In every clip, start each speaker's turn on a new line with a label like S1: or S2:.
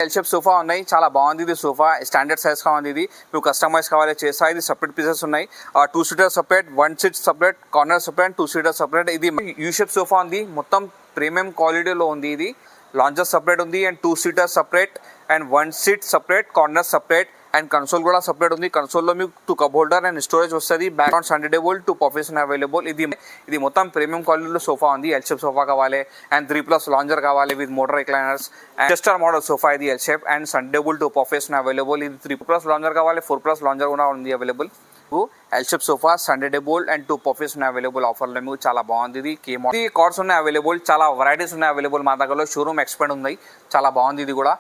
S1: L shape sofa ఉన్నాయి, చాలా బాగుంది. ఇది సోఫా స్టాండర్డ్ సైజ్ గా ఉంది. ఇది మీకు కస్టమైజ్ కావాలి చేస్తా. ఇది సెపరేట్ పీసెస్ ఉన్నాయి, 2 seater separate, 1 seat separate, corner separate, 2 seater separate. ఇది యూ షేప్ సోఫా ఉంది, మొత్తం ప్రీమియం క్వాలిటీలో ఉంది. ఇది లాంజర్ సెపరేట్ ఉంది and 2 seater separate and 1 seat separate, corner separate and console కూడా సెపరేట్ ఉంది. కన్సోల్లో మీకు 2 కప్ హోల్డర్ అండ్ స్టోరేజ్ వస్తుంది. బ్యాక్గ్రౌండ్ సండేబుల్ 2 పఫీస్ అవైలబుల్. ఇది మొత్తం ప్రీమియం క్వాలిటీలో సోఫా ఉంది. ఎల్ షేప్ సోఫా కావాలి అండ్ 3+ లాంజర్ కావాలి with motor recliners and chester model sofa. ఇది ఎల్ షేప్ అండ్ సండేబుల్ 2 పఫీస్ అవైలబుల్. ఇది 3+ లాంజర్ కావాలి, 4+ లాంజర్ కూడా ఉంది అవైలబుల్. ఎల్ షేప్ సోఫా సండేబుల్ అండ్ 2 పఫీస్ ఉన్నాయి అవైలబుల్. ఆఫర్లో మీకు చాలా బాగుంది. ఇది కార్డ్స్ ఉన్నాయి అవైలబుల్, చాలా వెరైటీస్ ఉన్నాయి అవైలబుల్ మా దగ్గరలో. షోరూమ్ ఎక్స్పెండ్ ఉంది, చాలా బాగుంది. ఇది కూడా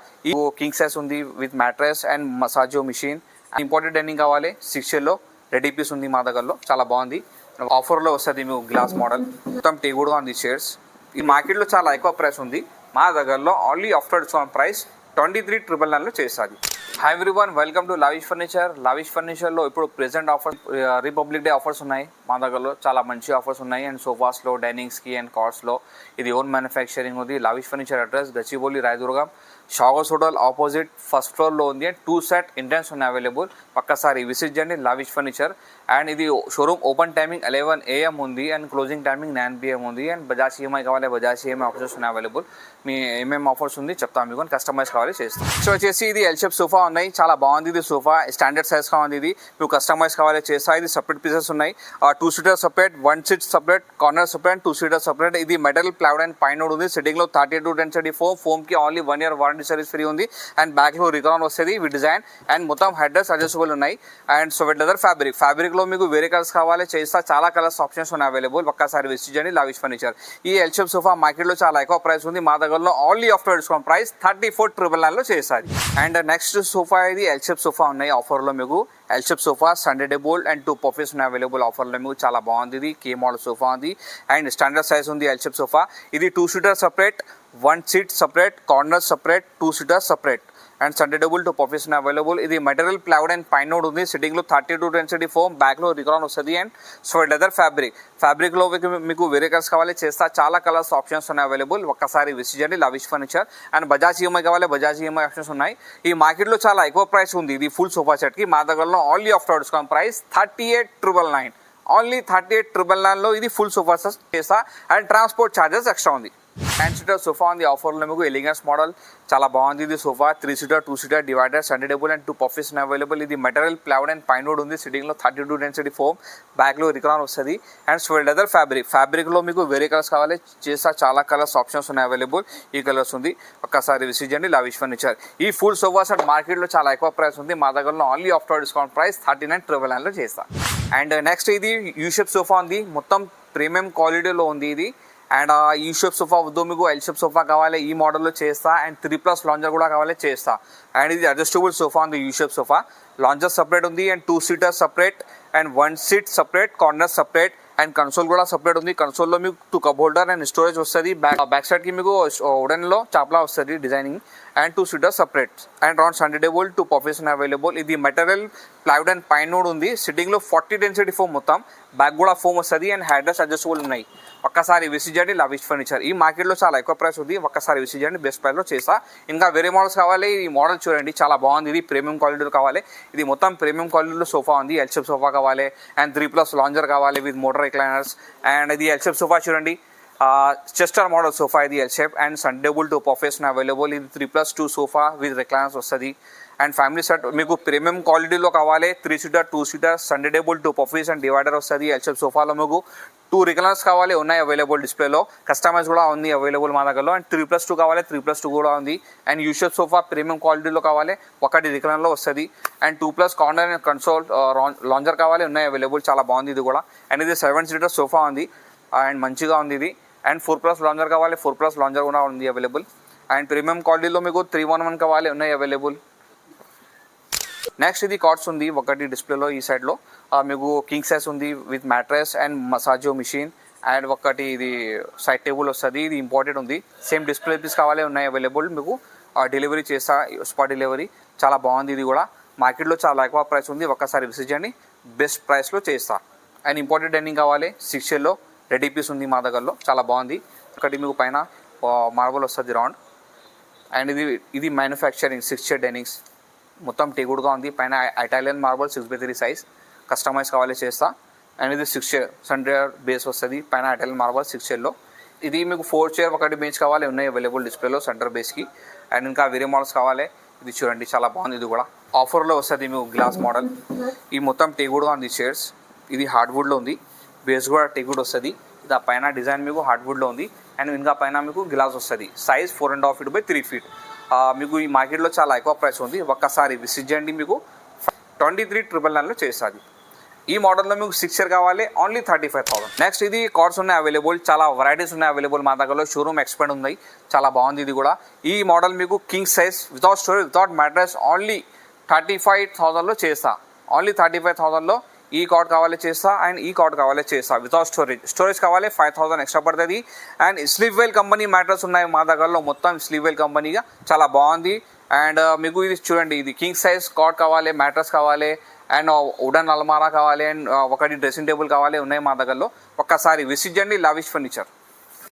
S1: కింగ్ సైజ్ ఉంది with mattress and massage machine. Important dining కావాలి 6 లో రెడీ పీస్ ఉంది మా దగ్గరలో, చాలా బాగుంది. ఆఫర్లో వస్తుంది మీకు గ్లాస్ మోడల్, మొత్తం టీ కూడా ఉంది షేడ్స్. ఈ మార్కెట్లో చాలా ఎక్కువ ప్రైస్ ఉంది, మా దగ్గరలో ఓన్లీ ఆఫ్టర్ డిస్కౌంట్ ప్రైస్ 23,999 చేస్తుంది. Hi everyone, welcome to Lavish Furniture. Lavish ఫర్నిచర్లో ఇప్పుడు present offer Republic Day offers ఉన్నాయి మా దగ్గరలో. చాలా మంచి ఆఫర్స్ ఉన్నాయి అండ్ సోఫాస్లో, డైనింగ్స్కి అండ్ కార్డ్స్లో. ఇది ఓన్ మ్యానుఫ్యాక్చరింగ్ ఉంది. Lavish Furniture address Gachibowli, Rayadurgam, షాగోస్ హోటల్ ఆపోజిట్ ఫస్ట్ ఫ్లోర్లో ఉంది. అండ్ 2 సెట్ ఇంటెన్స్ ఉన్నాయి అవైలబుల్. ఒక్కసారి విజిట్ చేయండి లావిష్ ఫర్నిచర్. అండ్ ఇది షోరూమ్ ఓపెన్ టైమింగ్ 11 AM ఉంది అండ్ క్లోజింగ్ టైమింగ్ 9 PM ఉంది. అండ్ బజాజ్ ఈఎంఐ కావాలి, బజాజ్ ఈఎంఐ ఆఫర్స్ ఉన్నాయి అవైలబుల్. మీ ఏమేమి ఆఫర్స్ ఉంది చెప్తాను మీకు, కస్టమైజ్ కావాలి చేస్తాం. సో వచ్చేసి ఇది ఎల్ షేప్ సోఫా ఉన్నాయి, చాలా బాగుంది. ఇది సోఫా స్టాండర్డ్ సైజ్ గా ఉంది. ఇది మీకు కస్టమైజ్ కావాలి చేస్తా. ఇది సెపరేట్ పీసెస్ ఉన్నాయి, 2 seater separate, 1 seat separate, corner separate, 2 seater separate. ఇది మెటల్ ప్లైవుడ్ అండ్ పైన ఉంది. సిట్టింగ్ లో 30 to 10 ఫోమ్ కి only 1 year warranty service free ఉంది. అండ్ బ్యాక్ లో రికాన్ వస్తుంది విత్ డిజైన్ అండ్ మొత్తం హెడ్ రెస్ట్ అడ్జస్టబుల్ ఉన్నాయి. అండ్ సో లెదర్ ఫ్యాబ్రిక్ లో మీకు వేరే కలర్స్ కావాలి చేస్తా. చాలా కలర్స్ ఆప్షన్స్ ఉన్నాయి అవైలబుల్. ఒక్కసారి విజిట్ చేయండి లావిష్ ఫర్నిచర్. ఈ ఎల్ షేప్ సోఫా మార్కెట్ లో చాలా ఎక్కువ ప్రైస్ ఉంది, మా దగ్గరలో ఓన్లీ ఆఫ్టర్ డిస్కౌంట్ ప్రైస్ 34,999 చేస్తారు. అండ్ నెక్స్ట్ సోఫా ఇది ఎల్ షేప్ సోఫా ఉన్నాయి ఆఫర్లో మీకు. ఎల్ షేప్ సోఫా సండేబుల్ అండ్ 2 పఫీస్ ఉన్నాయి అవైలబుల్. ఆఫర్లో మీకు చాలా బాగుంది. ఇది కే మోడల్ సోఫా ఉంది అండ్ స్టాండర్డ్ సైజ్ ఉంది ఎల్ షేప్ సోఫా. ఇది 2 seater separate, 1 seat separate, corner separate, 2 seater separate and సండేబుల్ 2 పఫీస్ అవైలబుల్. ఇది మెటీరియల్ ప్లైవుడ్ అండ్ పైన ఉంది. సిట్టింగ్ లో 30 to 10 ఫోమ్, బ్యాక్ లో రికాన్ వస్తుంది. అండ్ సో లెదర్ ఫ్యాబ్రిక్ లో మీకు వేరే కలర్స్ కావాలి చేస్తా. చాలా కలర్స్ ఆప్షన్స్ ఉన్నాయి అవైలబుల్. ఒక్కసారి విజిట్ చేయండి Lavish Furniture. And Bajaj EMI కావాలి, బజాజ్ ఈఎంఐ ఆప్షన్స్ ఉన్నాయి. ఈ మార్కెట్ లో చాలా ఎక్కువ ప్రైస్ ఉంది ఇది ఫుల్ సోఫా సెట్ కి. మా దగ్గరలో only after discount price 38,999, only 38,999 లో ఇది ఫుల్ సోఫా సెట్ చేస్తా. అండ్ ట్రాన్స్పోర్ట్ ఛార్జెస్ ఎక్స్ట్రా ఉంది. 9 సీటర్ సోఫా ఉంది ఆఫర్లో మీకు. ఎలిగెన్స్ మోడల్, చాలా బాగుంది. ఇది సోఫా 3 సీటర్, 2 సీటర్ డివైడర్, సండేబుల్ అండ్ 2 పఫీస్ అవైలబుల్. ఇది మెటీరియల్ ప్లైవుడ్ అండ్ పైన ఉంది. సిట్టింగ్ లో 30 to 10 ఫోమ్, బ్యాక్ లో రికాన్ వస్తుంది. అండ్ సో లెదర్ ఫ్యాబ్రిక్ లో మీకు వేరే కలర్స్ కావాలి చేస్తా. చాలా కలర్స్ ఆప్షన్స్ ఉన్నాయి అవైలబుల్. ఈ కలర్స్ ఉంది, ఒక్కసారి విజిట్ చేయండి లావిష్ ఫర్నిచర్. ఈ ఫుల్ సోఫా సెట్ మార్కెట్ లో చాలా ఎక్కువ ప్రైస్ ఉంది, మా దగ్గరలో ఓన్లీ ఆఫ్టర్ డిస్కౌంట్ ప్రైస్ 39,999 చేస్తా. అండ్ నెక్స్ట్ ఇది యూ షేప్ సోఫా ఉంది, మొత్తం ప్రీమియం క్వాలిటీలో ఉంది ఇది. అండ్ ఈ షేప్ సోఫా వద్దు మీకు, ఎల్ షేప్ సోఫా కావాలి ఈ మోడల్లో చేస్తా. అండ్ 3+ లాంజర్ కూడా కావాలి చేస్తా. అండ్ ఇది అడ్జస్టబుల్ సోఫా ఉంది U shape sofa. Lounger separate ఉంది and 2 seater separate and 1 seat separate, corner separate and console కూడా సపరేట్ ఉంది. కన్సోల్లో మీకు 2 కప్ హోల్డర్ అండ్ స్టోరేజ్ వస్తుంది. బ్యాక్ సైడ్ కి మీకు వుడెన్ లో చాప్లా వస్తుంది designing. And 2 seater separate and round సండేబుల్ 2 పఫీస్ అవైలబుల్. ఇది మెటీరియల్ ప్లైవుడ్ అండ్ పైన ఉంది. సిట్టింగ్ లో 40 10 ఫోమ్, మొత్తం బ్యాక్ కూడా ఫోమ్ వస్తుంది. అండ్ హెడ్ రెస్ట్ అడ్జస్టబుల్ ఉన్నాయి. ఒక్కసారి విజిట్ చేయండి లావిష్ ఫర్నిచర్. ఈ మార్కెట్లో చాలా ఎక్కువ ప్రైస్ ఉంది, ఒక్కసారి విజిట్ చేయండి, బెస్ట్ ప్రైస్లో చేస్తా. ఇంకా వేరే మోడల్స్ కావాలి, ఈ మోడల్ చూడండి చాలా బాగుంది. ఇది ప్రీమియం క్వాలిటీలో కావాలి. ఇది మొత్తం ప్రీమియం క్వాలిటీలో సోఫా ఉంది. ఎల్ షేప్ సోఫా కావాలి అండ్ 3+ లాంజర్ కావాలి విత్ మోటర్ రిక్లైనర్స్. అండ్ ఇది ఎల్ షేప్ సోఫా చూడండి, చెస్టర్ మోడల్ సోఫా. ఇది ఎల్ షేప్ అండ్ సండేబుల్ 2 పఫీస్ అవైలబుల్. ఇది 3+2 సోఫా విత్ రిక్లైనర్స్ వస్తుంది. అండ్ ఫ్యామిలీ సెట్ మీకు ప్రీమియం క్వాలిటీలో కావాలి 3 సీటర్, 2 సీటర్, సండేబుల్ 2 పఫీస్ అండ్ డివైడర్ వస్తుంది. ఎల్ షేప్ సోఫాలో మీకు 2 రిక్లైనర్స్ కావాలి ఉన్నాయి అవైలబుల్ డిస్ప్లేలో. కస్టమైజ్ కూడా ఉంది అవైలబుల్ మా దగ్గరలో. అండ్ 3+2 కావాలి, 3+2 కూడా ఉంది. And you shape sofa premium క్వాలిటీలో కావాలి, 1 రిక్లైనర్లో వస్తుంది. And 2+ corner and console lounger కావాలి ఉన్నాయి అవైలబుల్. చాలా బాగుంది ఇది కూడా. అండ్ ఇది 7 సీటర్ సోఫా ఉంది అండ్ మంచిగా ఉంది ఇది. అండ్ 4+ లాంజర్ కావాలి, 4+ లాంజర్ కూడా ఉంది అవైలబుల్. అండ్ ప్రీమియం క్వాలిటీలో మీకు 311 కావాలి ఉన్నాయి అవైలబుల్. నెక్స్ట్ ఇది కార్డ్స్ ఉంది ఒకటి డిస్ప్లేలో ఈ సైడ్లో. మీకు కింగ్ సైజ్ ఉంది with mattress and massage machine. And ఒకటి ఇది సైడ్ టేబుల్ వస్తుంది, ఇది ఇంపార్టెంట్ ఉంది. సేమ్ డిస్ప్లే పీస్ కావాలి ఉన్నాయి అవైలబుల్. మీకు డెలివరీ చేస్తా, స్పాట్ డెలివరీ. చాలా బాగుంది ఇది కూడా. మార్కెట్లో చాలా ఎక్కువ ప్రైస్ ఉంది, ఒక్కసారి విజిట్ చేయండి, బెస్ట్ ప్రైస్లో చేస్తా. అండ్ ఇంపార్టెంట్ డైనింగ్ కావాలి 6 లో రెడీ పీస్ ఉంది మా దగ్గరలో, చాలా బాగుంది. ఒకటి మీకు పైన మార్బల్ వస్తుంది రౌండ్. అండ్ ఇది మ్యానుఫ్యాక్చరింగ్ 6 షేడ్ డైనింగ్స్, మొత్తం టేగుడ్గా ఉంది. పైన Italian marble 6x3 size, customise కావాలి చేస్తా. అండ్ ఇది 6 చైర్ సెంటర్ బేస్ వస్తుంది, పైన ఇటాలియన్ మార్బల్ 6 చైర్లో. ఇది మీకు 4 చైర్ ఒకటి బెంచ్ కావాలి, ఉన్నాయి అవైలబుల్ డిస్ప్లేలో సెంటర్ బేస్కి. అండ్ ఇంకా వేరే మోడల్స్ కావాలి. ఇది చూడండి చాలా బాగుంది, ఇది కూడా ఆఫర్లో వస్తుంది మీకు గ్లాస్ మోడల్. ఈ మొత్తం టేగుడ్గా ఉంది చైర్స్. ఇది హార్డ్వుడ్లో ఉంది, బేస్ కూడా టేగుడ్ వస్తుంది. ఇది ఆ పైన డిజైన్ మీకు హార్డ్వుడ్లో ఉంది. అండ్ ఇంకా పైన మీకు గ్లాస్ వస్తుంది. Size 4.5 feet by 3 feet. మీకు ఈ మార్కెట్లో చాలా ఎక్కువ ప్రైస్ ఉంది, ఒక్కసారి విజిట్ చేయండి. మీకు 23,999లో చేస్తుంది. ఈ మోడల్లో మీకు 6 చైర్ కావాలి, ఓన్లీ 35,000. నెక్స్ట్ ఇది కార్డ్స్ ఉన్నాయి అవైలబుల్, చాలా వెరైటీస్ ఉన్నాయి అవైలబుల్ మా దగ్గరలో. షోరూమ్ ఎక్స్పెండ్ ఉంది, చాలా బాగుంది ఇది కూడా. ఈ మోడల్ మీకు king size without storage without mattress only 35,000లో చేస్తా. ఓన్లీ 35,000లో ఈ కార్డ్ కావాలి చేస్తా, అండ్ ఈ కార్డ్ కావాలి చేస్తా వితౌట్ స్టోరేజ్ కావాలి 5,000 ఎక్స్ట్రా పడుతుంది. అండ్ స్లీప్వెల్ కంపెనీ మ్యాట్రెస్ ఉన్నాయి మా దగ్గరలో, మొత్తం స్లీప్వెల్ కంపెనీగా చాలా బాగుంది. అండ్ మీకు ఇది చూడండి, ఇది కింగ్ సైజ్ కార్డ్ కావాలి, మ్యాట్రెస్ కావాలి, అండ్ వుడెన్ అల్మారా కావాలి, అండ్ ఒకటి డ్రెస్సింగ్ టేబుల్ కావాలి, ఉన్నాయి మా దగ్గరలో. ఒక్కసారి విజిట్ చేయండి లావిష్ ఫర్నిచర్.